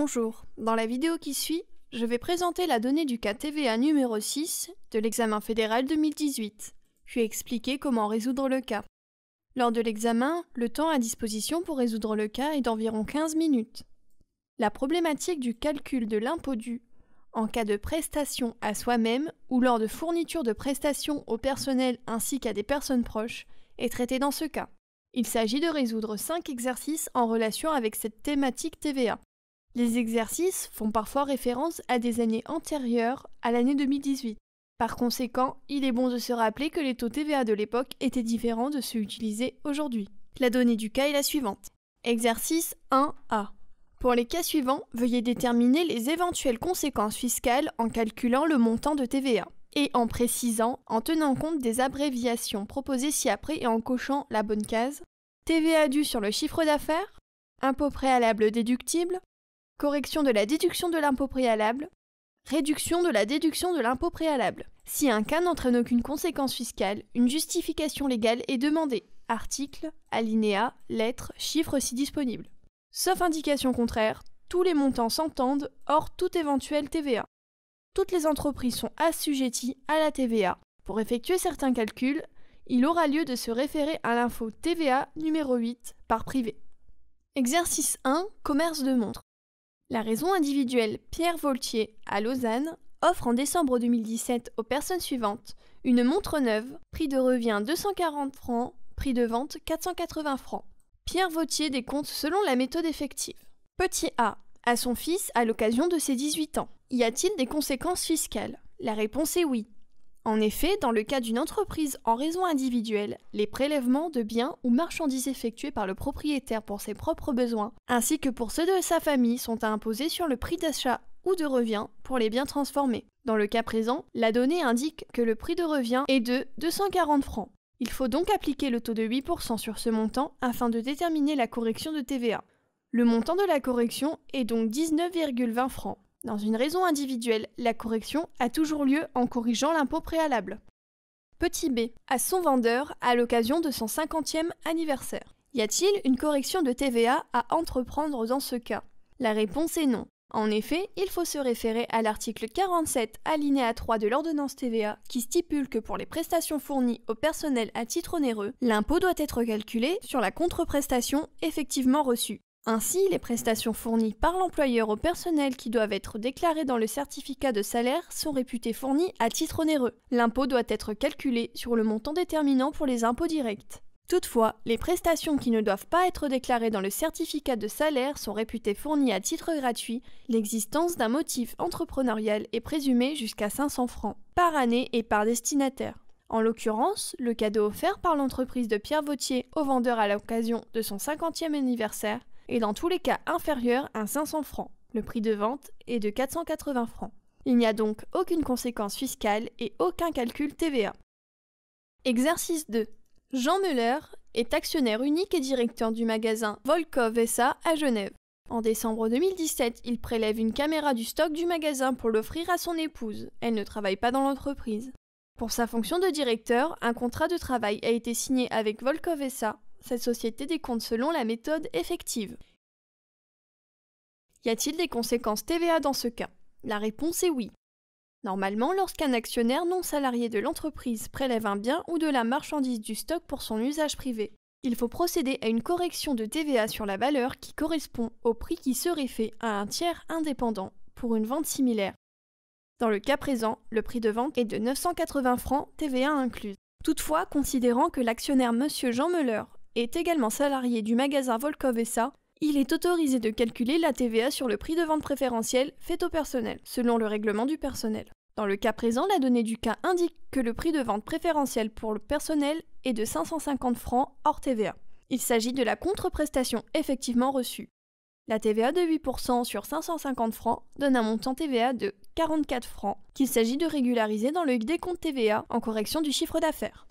Bonjour, dans la vidéo qui suit, je vais présenter la donnée du cas TVA numéro 6 de l'examen fédéral 2018, puis expliquer comment résoudre le cas. Lors de l'examen, le temps à disposition pour résoudre le cas est d'environ 15 minutes. La problématique du calcul de l'impôt dû en cas de prestation à soi-même ou lors de fourniture de prestations au personnel ainsi qu'à des personnes proches est traitée dans ce cas. Il s'agit de résoudre 5 exercices en relation avec cette thématique TVA. Les exercices font parfois référence à des années antérieures à l'année 2018. Par conséquent, il est bon de se rappeler que les taux TVA de l'époque étaient différents de ceux utilisés aujourd'hui. La donnée du cas est la suivante. Exercice 1A. Pour les cas suivants, veuillez déterminer les éventuelles conséquences fiscales en calculant le montant de TVA et en précisant, en tenant compte des abréviations proposées ci-après et en cochant la bonne case. TVA due sur le chiffre d'affaires, impôt préalable déductible, correction de la déduction de l'impôt préalable, réduction de la déduction de l'impôt préalable. Si un cas n'entraîne aucune conséquence fiscale, une justification légale est demandée. Article, alinéa, lettre, chiffre si disponible. Sauf indication contraire, tous les montants s'entendent hors toute éventuelle TVA. Toutes les entreprises sont assujetties à la TVA. Pour effectuer certains calculs, il aura lieu de se référer à l'info TVA numéro 8 par privé. Exercice 1, commerce de montres. La raison individuelle Pierre Voltier à Lausanne offre en décembre 2017 aux personnes suivantes une montre neuve, prix de revient 240 francs, prix de vente 480 francs. Pierre Voltier décompte selon la méthode effective. Petit a, à son fils à l'occasion de ses 18 ans. Y a-t-il des conséquences fiscales? La réponse est oui. En effet, dans le cas d'une entreprise en raison individuelle, les prélèvements de biens ou marchandises effectués par le propriétaire pour ses propres besoins, ainsi que pour ceux de sa famille, sont à imposer sur le prix d'achat ou de revient pour les biens transformés. Dans le cas présent, la donnée indique que le prix de revient est de 240 francs. Il faut donc appliquer le taux de 8% sur ce montant afin de déterminer la correction de TVA. Le montant de la correction est donc 19,20 francs. Dans une raison individuelle, la correction a toujours lieu en corrigeant l'impôt préalable. Petit b, à son vendeur à l'occasion de son 50e anniversaire. Y a-t-il une correction de TVA à entreprendre dans ce cas? La réponse est non. En effet, il faut se référer à l'article 47 alinéa 3 de l'ordonnance TVA qui stipule que pour les prestations fournies au personnel à titre onéreux, l'impôt doit être calculé sur la contreprestation effectivement reçue. Ainsi, les prestations fournies par l'employeur au personnel qui doivent être déclarées dans le certificat de salaire sont réputées fournies à titre onéreux. L'impôt doit être calculé sur le montant déterminant pour les impôts directs. Toutefois, les prestations qui ne doivent pas être déclarées dans le certificat de salaire sont réputées fournies à titre gratuit. L'existence d'un motif entrepreneurial est présumée jusqu'à 500 francs par année et par destinataire. En l'occurrence, le cadeau offert par l'entreprise de Pierre Voltier au vendeur à l'occasion de son 50e anniversaire est dans tous les cas inférieur à 500 francs. Le prix de vente est de 480 francs. Il n'y a donc aucune conséquence fiscale et aucun calcul TVA. Exercice 2. Jean Müller est actionnaire unique et directeur du magasin Volkov SA à Genève. En décembre 2017, il prélève une caméra du stock du magasin pour l'offrir à son épouse. Elle ne travaille pas dans l'entreprise. Pour sa fonction de directeur, un contrat de travail a été signé avec Volkov SA. Cette société décompte selon la méthode effective. Y a-t-il des conséquences TVA dans ce cas? La réponse est oui. Normalement, lorsqu'un actionnaire non salarié de l'entreprise prélève un bien ou de la marchandise du stock pour son usage privé, il faut procéder à une correction de TVA sur la valeur qui correspond au prix qui serait fait à un tiers indépendant pour une vente similaire. Dans le cas présent, le prix de vente est de 980 francs TVA incluse. Toutefois, considérant que l'actionnaire Monsieur Jean Müller est également salarié du magasin Volkov SA, il est autorisé de calculer la TVA sur le prix de vente préférentiel fait au personnel, selon le règlement du personnel. Dans le cas présent, la donnée du cas indique que le prix de vente préférentiel pour le personnel est de 550 francs hors TVA. Il s'agit de la contreprestation effectivement reçue. La TVA de 8% sur 550 francs donne un montant TVA de 44 francs qu'il s'agit de régulariser dans le décompte TVA en correction du chiffre d'affaires.